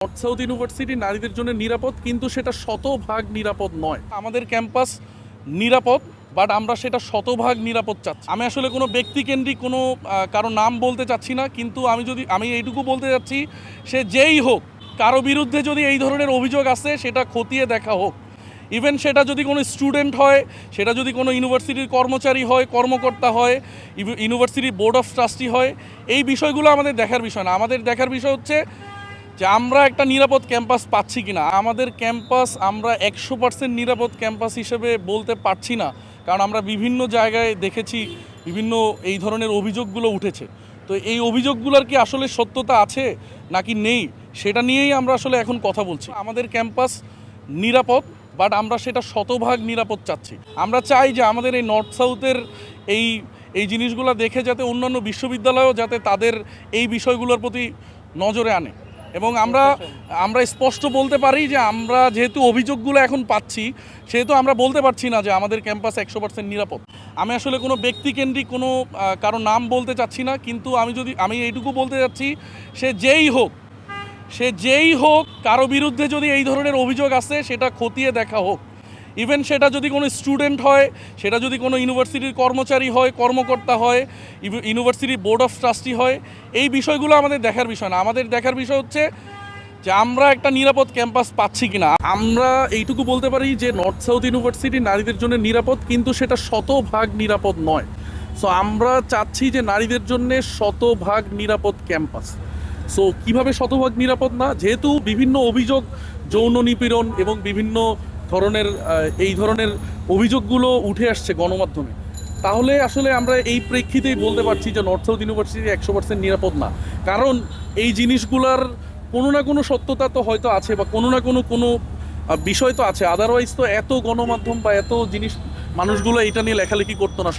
North south university নারীদের জন্য নিরাপদ, কিন্তু সেটা শতভাগ নিরাপদ নয়। আমাদের ক্যাম্পাস নিরাপদ, বাট আমরা সেটা শতভাগ নিরাপদ চাচ্ছি। আমি আসলে কোনো ব্যক্তিকেন্দ্রিক কোনো কারো নাম বলতে চাচ্ছি না, কিন্তু আমি এইটুকু বলতে চাচ্ছি, সে যেই হোক, কারো বিরুদ্ধে যদি এই ধরনের অভিযোগ আসে সেটা খতিয়ে দেখা হোক। ইভেন সেটা যদি কোনো স্টুডেন্ট হয়, সেটা যদি কোনো ইউনিভার্সিটির কর্মচারী হয়, কর্মকর্তা হয়, ইউনিভার্সিটির বোর্ড অফ ট্রাস্টি হয়, এই বিষয়গুলো আমাদের দেখার বিষয় না। আমাদের দেখার বিষয় হচ্ছে যে আমরা একটা নিরাপদ ক্যাম্পাস পাচ্ছি কিনা। আমাদের ক্যাম্পাস আমরা 100% নিরাপদ ক্যাম্পাস হিসেবে বলতে পারছি না, কারণ আমরা বিভিন্ন জায়গায় দেখেছি বিভিন্ন এই ধরনের অভিযোগগুলো উঠেছে। তো এই অভিযোগগুলোর কি আসলে সত্যতা আছে নাকি নেই, সেটা নিয়েই আমরা আসলে এখন কথা বলছি। আমাদের ক্যাম্পাস নিরাপদ, বাট আমরা সেটা শতভাগ নিরাপদ চাচ্ছি। আমরা চাই যে আমাদের এই নর্থ সাউথের এই জিনিসগুলো দেখে যাতে অন্যান্য বিশ্ববিদ্যালয়ও যাতে তাদের এই বিষয়গুলোর প্রতি নজরে আনে। এবং আমরা স্পষ্ট বলতে পারি যে আমরা যেহেতু অভিযোগগুলো এখন পাচ্ছি, সেহেতু আমরা বলতে পারছি না যে আমাদের ক্যাম্পাস 100% নিরাপদ। আমি আসলে কোনো ব্যক্তিকেন্দ্রিক কোনো কারো নাম বলতে চাচ্ছি না, কিন্তু আমি এইটুকু বলতে চাচ্ছি, সে যেই হোক, কারো বিরুদ্ধে যদি এই ধরনের অভিযোগ আসে সেটা খতিয়ে দেখা হোক। ইভেন সেটা যদি কোনো স্টুডেন্ট হয়, সেটা যদি কোনো ইউনিভার্সিটির কর্মচারী হয়, কর্মকর্তা হয়, ইউনিভার্সিটির বোর্ড অফ ট্রাস্টি হয়, এই বিষয়গুলো আমাদের দেখার বিষয় না। আমাদের দেখার বিষয় হচ্ছে যে আমরা একটা নিরাপদ ক্যাম্পাস পাচ্ছি কিনা। আমরা এইটুকু বলতে পারি যে নর্থ সাউথ ইউনিভার্সিটি নারীদের জন্য নিরাপদ, কিন্তু সেটা শতভাগ নিরাপদ নয়। সো আমরা চাচ্ছি যে নারীদের জন্য শতভাগ নিরাপদ ক্যাম্পাস। সো কিভাবে শতভাগ নিরাপদ না, যেহেতু বিভিন্ন অভিযোগ, যৌন নিপীড়ন এবং বিভিন্ন ধরনের এই ধরনের অভিযোগগুলো উঠে আসছে গণমাধ্যমে, তাহলে আসলে আমরা এই প্রেক্ষিতেই বলতে পারছি যে নর্থ সাউথ ইউনিভার্সিটি 100% নিরাপদ না। কারণ এই জিনিসগুলার কোনো না কোনো সত্যতা তো হয়তো আছে, বা কোনো না কোনো বিষয় তো আছে। আদারওয়াইজ তো এত গণমাধ্যম বা এত জিনিস মানুষগুলো এটা নিয়ে লেখালেখি করতো না।